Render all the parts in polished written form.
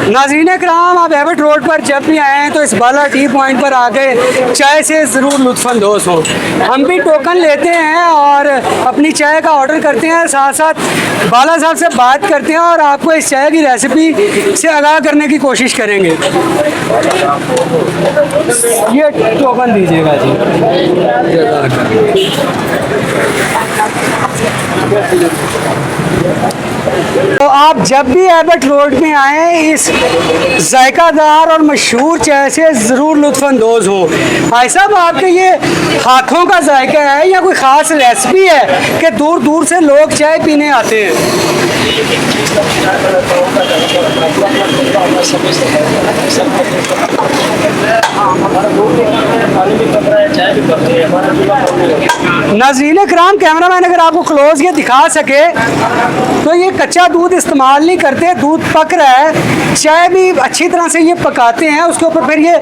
नाज़रीन कराम, आप एबट रोड पर जब भी आए हैं तो इस बाला टी पॉइंट पर आके चाय से ज़रूर लुत्फ़अंदोज़ हों। हम भी टोकन लेते हैं और अपनी चाय का ऑर्डर करते हैं, साथ साथ बाला साहब से बात करते हैं और आपको इस चाय की रेसिपी से आगाह करने की कोशिश करेंगे। ये टोकन दीजिएगा जी। तो आप जब भी एबट रोड में आएँ इस जायकादार और मशहूर चाय से ज़रूर लुत्फ़अंदोज़ हों। भाई साहब, आपके ये हाथों का जायका है या कोई ख़ास रेसिपी है कि दूर दूर से लोग चाय पीने आते हैं? नाज़रीन कराम, कैमरामैन अगर आपको क्लोज ये दिखा सके तो ये कच्चा दूध इस्तेमाल नहीं करते, दूध पक रहा है, चाय भी अच्छी तरह से ये पकाते हैं, उसके ऊपर फिर ये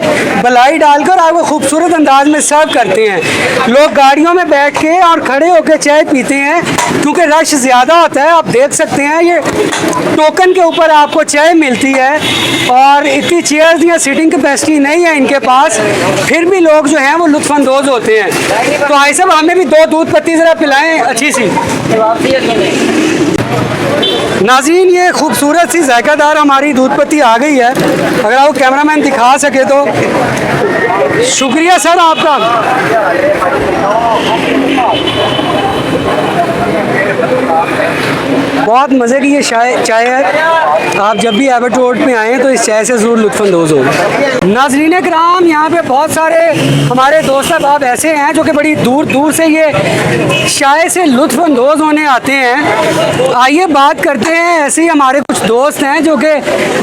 बलाई डालकर आपको खूबसूरत अंदाज में सर्व करते हैं। लोग गाड़ियों में बैठ के और खड़े होकर चाय पीते हैं क्योंकि रश ज़्यादा होता है। आप देख सकते हैं ये टोकन के ऊपर आपको चाय मिलती है और इतनी चेयर्स या सीटिंग कैपेसिटी नहीं है इनके पास, फिर भी लोग जो हैं वो लुत्फ़अंदोज़ होते हैं। तो भाई साहब, हमें भी 2 दूध पत्ती ज़रा पिलाएं अच्छी सी। नाज़रीन, ये खूबसूरत सी जायकादार हमारी दूध पत्ती आ गई है, अगर आपको कैमरामैन दिखा सके तो। शुक्रिया सर आपका। बहुत मज़े की ये चाय है। आप जब भी एबट रोड में आएँ तो इस चाय से ज़रूर लुत्फ़अंदोज़ हो। नाज़रीन कराम, यहाँ पे बहुत सारे हमारे दोस्त अहबाब ऐसे हैं जो कि बड़ी दूर दूर से ये चाय से लुत्फ़अंदोज़ होने आते हैं। आइए बात करते हैं, ऐसे ही हमारे कुछ दोस्त हैं जो कि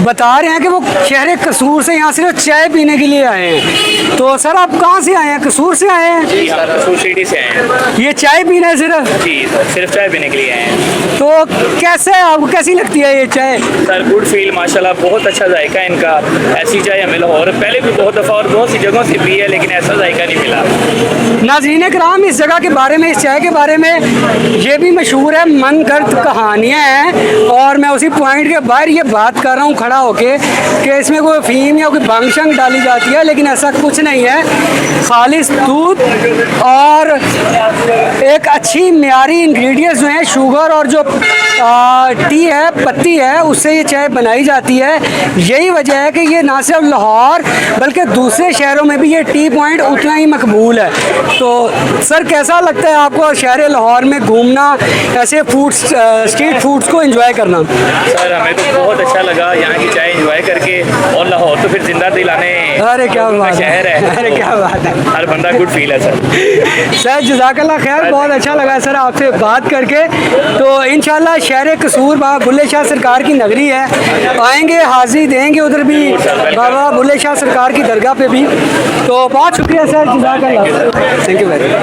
बता रहे हैं कि वो शहर कसूर से यहाँ सिर्फ चाय पीने के लिए आए हैं। तो सर, आप कहाँ से आए हैं? कसूर से आए हैं? जी सर, कसूर सिटी से आए हैं। ये चाय पीना है सिर्फ? जी, सिर्फ चाय पीने के लिए आए हैं। तो कैसे आपको कैसी लगती है ये चाय? सर गुड फील, माशाल्लाह, बहुत अच्छा जायका है इनका। ऐसी चाय हमें लाहौर पहले भी बहुत दफ़ा और बहुत सी जगहों से पी है, लेकिन ऐसा जायका नहीं मिला। नाज़रीन कराम, इस जगह के बारे में, इस चाय के बारे में ये भी मशहूर है, मनगढ़ंत कहानियाँ हैं और मैं उसी पॉइंट के बाहर ये बात कर रहा हूँ खड़ा होके कि इसमें कोई अफीम या कोई भंग शंग डाली जाती है, लेकिन ऐसा कुछ नहीं है। खालिस दूध और एक अच्छी म्यारी इंग्रेडिएंट्स जो हैं, शुगर और जो टी है, पत्ती है, उससे ये चाय बनाई जाती है। यही वजह है कि ये ना सिर्फ लाहौर बल्कि दूसरे शहरों में भी ये टी पॉइंट उतना ही मकबूल है। तो सर, कैसा लगता है आपको शहर लाहौर में घूमना, ऐसे फूड्स, स्ट्रीट फूड्स को एंजॉय करना? सर हमें तो बहुत अच्छा लगा यहाँ की चाय एंजॉय करके, और लाहौर तो फिर जिंदा दिलाने अरे क्या बात शहर है। अरे क्या बात है, हर बंदा गुड फील है सर। सर जज़ाकल्लाह खैर, बहुत अच्छा लगा सर आपसे बात करके। तो इंशाल्लाह शहर कसूर बाबा बुल्ले शाह सरकार की नगरी है, आएंगे, हाजिरी देंगे उधर भी बाबा बुल्ले शाह सरकार की दरगाह पे भी। तो बहुत शुक्रिया सर, जज़ाकल्लाह, थैंक यू वेरी मच।